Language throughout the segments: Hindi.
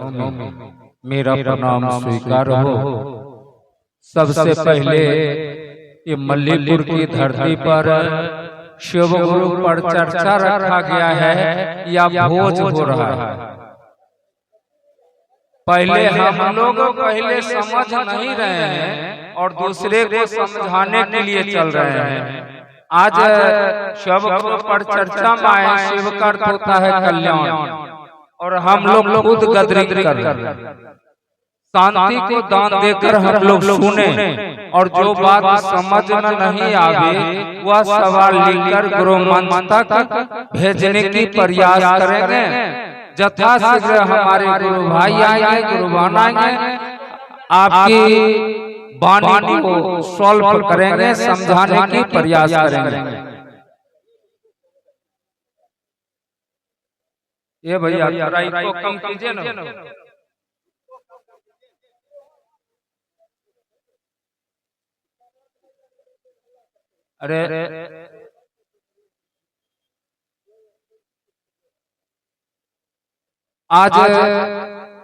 में मेरा प्रणाम स्वीकार हो। सबसे पहले ये मल्लीपुर की धरती पर शिव गुरु पर चर्चा रखा गया है या भोज हो रहा है। पहले हम लोग समझ नहीं रहे हैं और दूसरे को समझाने के लिए चल रहे हैं। आज शिव गुरु पर चर्चा में आए, शिव का अर्थ होता है कल्याण, और हम लोग खुद गदरी कर रहे हैं। शांति को दान देकर हम लोग सुने और जो बात समझ में नहीं आवे वह सवाल लेकर गुरु मंच तक भेजने की प्रयास करेंगे। यथाशीघ्र हमारे गुरु भाई आएंगे, गुरुवान आएंगे, आपकी वाणी को सॉल्व करेंगे, समझाने की प्रयास करेंगे। ये भैया को कम कीजिए ना। अरे आज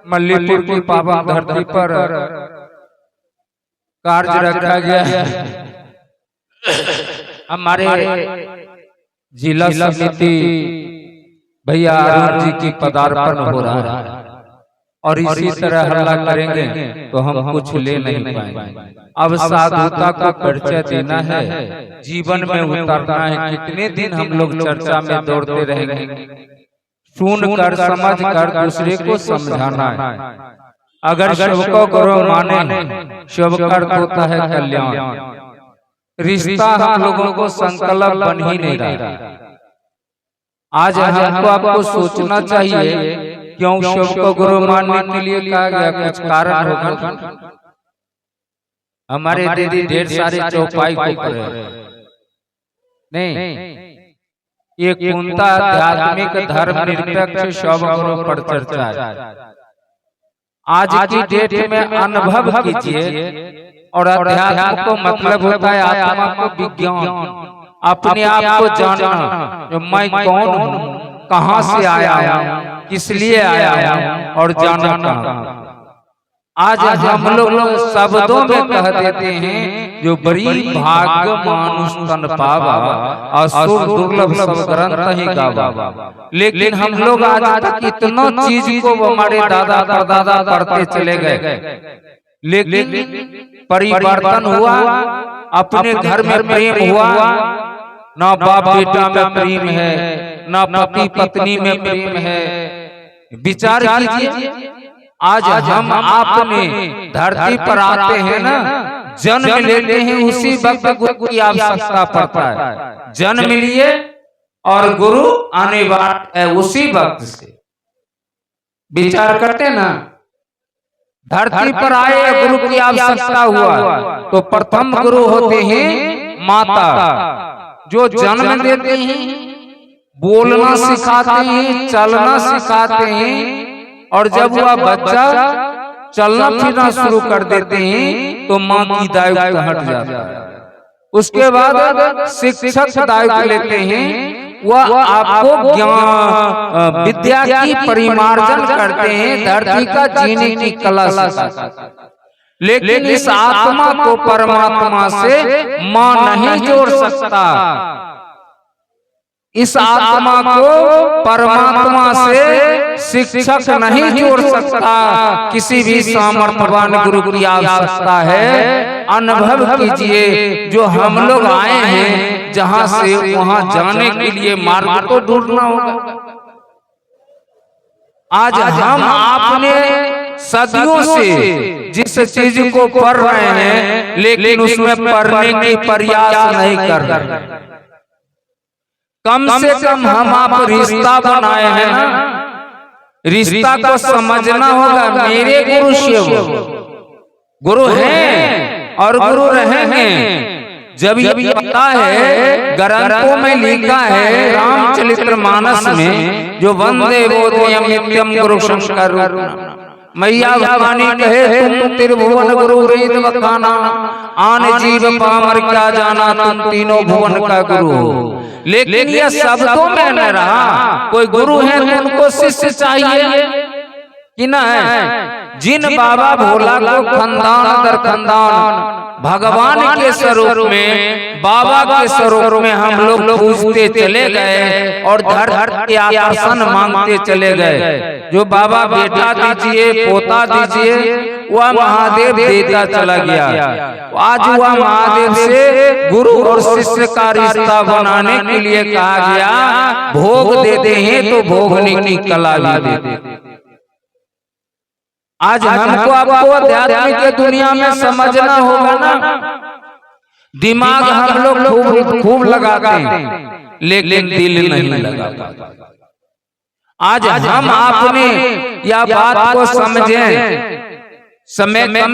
मल्लीपुर की पावन धरती पर कार्य रखा गया है। हमारे जिला समिति भैया अरुण जी की पदार्पण हो रहा है और इसी तरह हल्ला करेंगे तो हम कुछ ले नहीं पाएंगे। अब साधुता को परिचय देना है, जीवन में उतारना है। कितने दिन हम लोग चर्चा में दौड़ते रहेंगे, सुनकर समझकर दूसरे को समझाना है। अगर शिव को गुरु माने, शिव का अर्थ होता है कल्याण। रिश्ता हम लोगों को संकल्प बन ही नहीं रहा। आज हमको आपको सोचना चाहिए क्यों शिव को गुरु मानने के लिए कहा गया, कुछ कारण होगा। हमारे दीदी ढेर सारे चौपाई को पढ़े नहीं, ये कुंता आध्यात्मिक धर्म निरपेक्ष शिव गुरु पर चर्चा है। आज की डेट में अनुभव कीजिए, और अध्यात्म को मतलब होता है आत्मा को विज्ञान, अपने आप को जानना, जो मैं कौन हूँ, कहाँ से आया हूँ, किस लिए आया हूँ और जाना कहाँ। आज हम लोग शब्दों में कह देते हैं जो बड़ी भाग्य मानुष तन पावा, असुर दुर्लभ सब ग्रंथ ही गावा। लेकिन हम लोग आज तक इतना चीज को हमारे दादा परदादा करते चले गए, लेकिन परिवर्तन हुआ, अपने घर में प्रेम हुआ, ना बाप बेटा में प्रेम है, ना पति पत्नी में प्रेम है। विचार कीजिए, आज हम आपने धरती पर आते हैं ना, जन्म लेते हैं, उसी वक्त गुरु की आवश्यकता पड़ता है। जन्म लिए और गुरु आने वाला है उसी वक्त से। विचार करते ना, धरती पर आए गुरु की आवश्यकता हुआ तो प्रथम गुरु होते हैं माता, जो जन्म देते हैं, बोलना सिखाते हैं, चलना सिखाते हैं, और जब वह बच्चा चलना फिरना शुरू कर देते हैं तो माँ की दायित्व हट जाता है। उसके बाद शिक्षक दायित्व लेते हैं, वह आपको ज्ञान विद्या की परिमार्जन करते हैं, धरती का जीने की कला सिखाते। लेकिन इस आत्मा को परमात्मा से माँ नहीं जोड़ सकता, इस आत्मा को परमात्मा से शिक्षक नहीं जोड़ सकता। किसी भी सामर्थ्यवान गुरु की आवश्यकता है। अनुभव कीजिए, जो हम लोग आए हैं जहां से वहां जाने के लिए मार्ग तो ढूंढना होगा। आज हम आपने सदियों से जिस चीज को पढ़ रहे हैं, लेकिन उसमें पढ़ने की प्रयास नहीं कर रहे। कम से कम हम आप रिश्ता बनाए हैं ना, रिश्ता को समझना होगा। मेरे गुरु शिव गुरु हैं और गुरु रहेंगे। जब ये पता है, ग्रंथों में लिखा है, रामचरितमानस में, जो वंदे बोधयम नित्यम गुरु शंकर, मैया भवानी कहे तुम त्रिभुवन गुरु वेद बखाना, आन जीव पामर क्या जाना, तुम तीनों भुवन का गुरु हो। लेकिन ये शब्दों में न रहा। कोई गुरु है तो उनको शिष्य चाहिए, कि ना है। जिन बाबा भोला को खानदान दर खानदान भगवान के स्वरूप में, बाबा के स्वरूप में हम लोग पूजते चले गए और धर के आसन मांगते चले गए। जो बाबा बेटा दीजिए, पोता दीजिए, वह महादेव देता चला गया। आज वह महादेव से गुरु और शिष्य का रिश्ता बनाने के लिए कहा गया। भोग देते हैं तो भोगने की कला भी देते। आज हमको आपको अध्यात्म के दुनिया में समझना होगा ना। दिमाग हम लोग खूब लगाते हैं, लेकिन दिल नहीं लगाते। आज हम आपने यह बात को समझें। समय में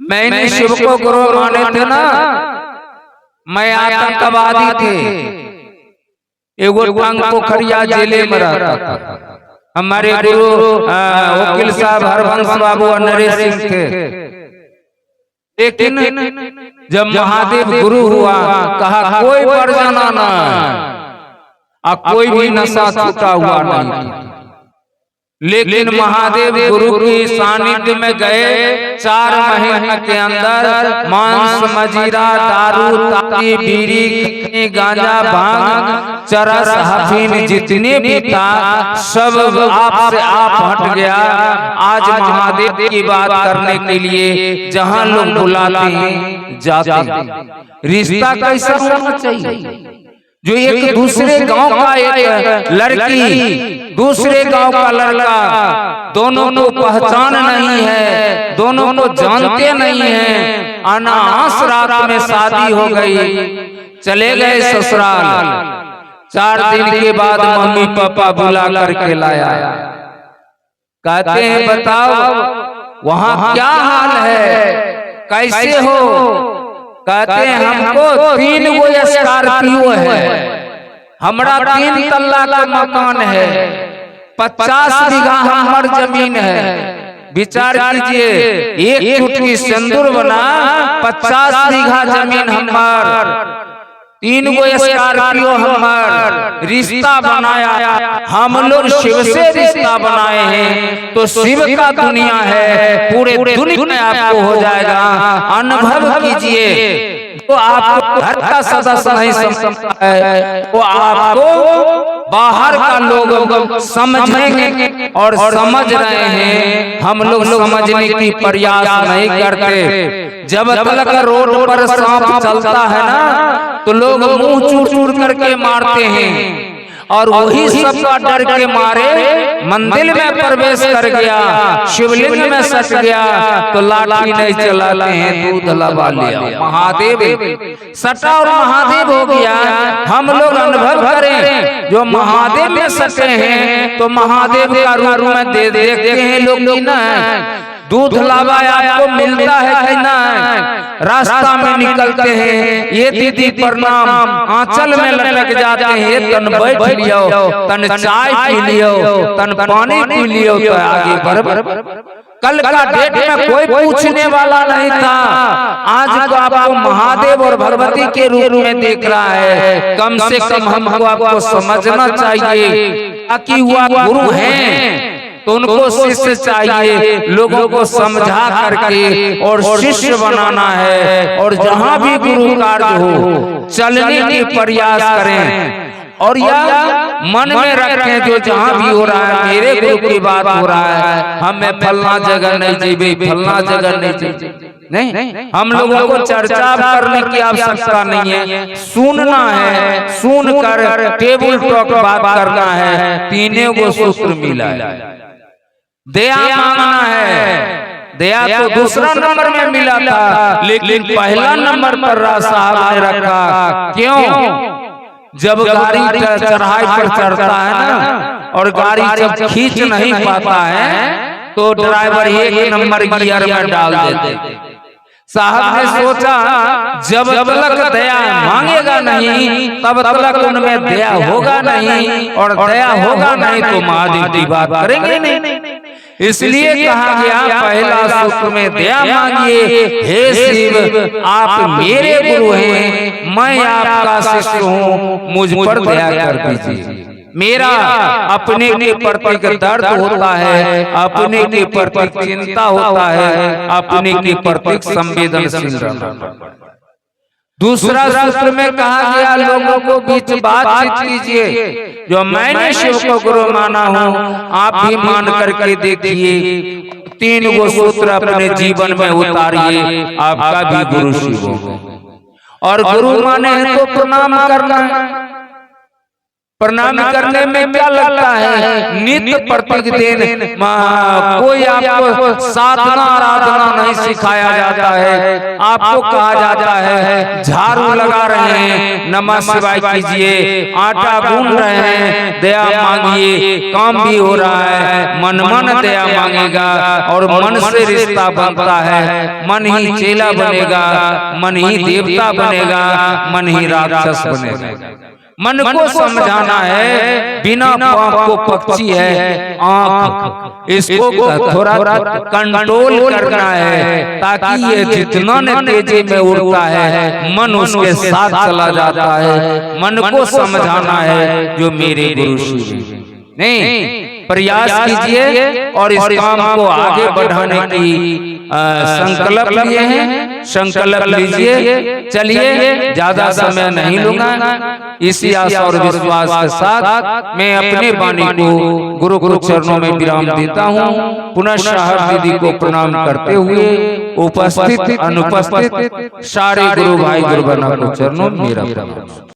मैंने शिव को गुरु माने थे ना, मैं आतंकवादी थे। एगो टांग पोखरिया जेले में रहता था। हमारे गुरु वकील साहब हरवंश बाबू और नरेश सिंह थे। लेकिन जब महादेव गुरु हुआ, कहा कोई परजाना ना, कोई भी नशा छूटा हुआ नहीं। लेकिन महादेव गुरु की सानिध्य में गए 4 महीने के अंदर मांस, मजीरा, दारू, ताकी, बीड़ी, गांजा, भांग, चरस, हफीम जितने भी था सब आप से आप हट गया। आज महादेव की बात करने के लिए जहां लोग बुलाते हैं जाते। रिश्ता कैसा होना चाहिए? जो एक दूसरे गांव का एक लड़की, दूसरे गांव का लड़का, दोनों को पहचान नहीं है, दोनों को जानते नहीं है। अनायास रात में शादी हो गई, चले गए ससुराल। 4 दिन के बाद मम्मी पापा बुला करके लाया। कहते हैं बताओ वहां क्या हाल है, कैसे हो? कहते हैं हमको 3 गो स्कॉर्पियो है, हमारा 3 तल्ला का मकान है, 50 बीघा हमार जमीन है। विचार कीजिए, एक चुटकी सिंदूर बना 50 बीघा जमीन हमार, 3 गो स्कॉर्पियो हमार। रिश्ता बनाया हम लोग शिव से रिश्ता बनाए हैं, तो शिव का दुनिया है, पूरे दुनिया में आपको हो जाएगा। अनुभव कीजिए। तो आपको घर का सदस्य नहीं समझता है, वो आपको बाहर का लोग समझेंगे और समझ रहे हैं। हम लोग समझने की प्रयास नहीं करते। जब तक रोड पर सांप चलता है ना, तो लोग मुंह चूर करके मारते हैं, और वही सबका डर के मारे मंदिर में प्रवेश कर गया, शिवलिंग में सट गया, तो लाठी नहीं चलाते हैं, दूध लगा लिया, महादेव सटा और महादेव हो गया। हम लोग अनुभव करें, जो महादेव में सटे हैं तो महादेव का रूप में देखते हैं लोग ना। दूध लावा आपको मिलता है कि ना? रास्ता में निकलते हैं, ये दीदी प्रणाम, आंचल में लटक जाते हैं, तन बैठ लियो, तन चाय पी लियो, तन पानी पी लियो, तो आगे बढ़। कल का डेट में कोई पूछने वाला नहीं था। आज तो आपको महादेव और भगवती के रूप में देख रहा है। कम से कम हमको आपको समझना चाहिए कि वह गुरु हैं, तो उनको शिष्य चाहिए। लोगों को समझा करके और शिष्य बनाना है, और जहाँ भी गुरु कार्य हो चलने की प्रयास करें, और यह मन में रखें जो जहाँ भी हो रहा है मेरे गुरु की बात हो रहा है, हमें फलना जगह नहीं चाहिए, फलना जगह नहीं चाहिए। नहीं, हम लोगों को चर्चा करने की आवश्यकता नहीं है, सुनना है, सुनकर टेबल टॉक बात करना है। 3 गो सूत्र मिला है। दया मांगना है, दया तो दूसरा नंबर में मिला था, लेकिन पहला नंबर पर साहब ने रखा। क्यों? जब गाड़ी चढ़ाई पर चढ़ता है ना, और गाड़ी जब खींच नहीं पाता है, तो ड्राइवर 1 नंबर गियर में डाल देते। साहब ने सोचा जब तक दया मांगेगा नहीं, तब तक उनमें दया होगा नहीं, और दया होगा नहीं तो महादेव की बात करेंगे नहीं। इसलिए कहा गया पहला सूत्र में दया मांगिए, हे शिव आप मेरे गुरु हैं, मैं आपका शिष्य हूँ, मुझ पर दया कर दीजिए। मेरा अपने के प्रति दर्द होता है, अपने के प्रति चिंता होता है, अपने के प्रति संवेदनशील रहना। दूसरा सूत्र में कहा गया लोगों को बीच बातचीत कीजिए। जो मैंने शिव को गुरु माना हूँ आप भी मान करके देखिए। 3 गो सूत्र अपने जीवन में उतारिए, आपका भी गुरु शिव होगा। और गुरु माने हैं तो प्रणाम करना है। प्रणाम करने में क्या लगता है? नित्य प्रत्येक दिन कोई आपको साधना आराधना नहीं सिखाया जाता है। आपको कहा जाता है झाड़ू लगा रहे हैं नमः शिवाय कीजिए, आटा गूंद रहे हैं दया मांगिए, काम भी हो रहा है। मन मन दया मांगेगा और मन से रिश्ता बनता है। मन ही चेला बनेगा, मन ही देवता बनेगा, मन ही राक्षस बनेगा। मन को समझाना है, बिना पाँव को पक्षी है आँख, इसको थोड़ा कंट्रोल करना है ताकि ये जितना न तेजी में उड़ता है मन उसके साथ चला जाता है। मन को समझाना है जो मेरे गुरु शिव नहीं। प्रयास कीजिए और इस काम को आगे बढ़ाने की संकल्प लिए हैं। संकल्प लीजिए, चलिए, ज्यादा समय नहीं लूंगा। इसी आशा और विश्वास के साथ मैं अपने वाणी को गुरु के चरणों में विराम देता हूँ। पुनः दीदी को प्रणाम करते हुए उपस्थित अनुपस्थित सारे गुरु भाई गुरु बहनों को चरणों में मेरा प्रणाम।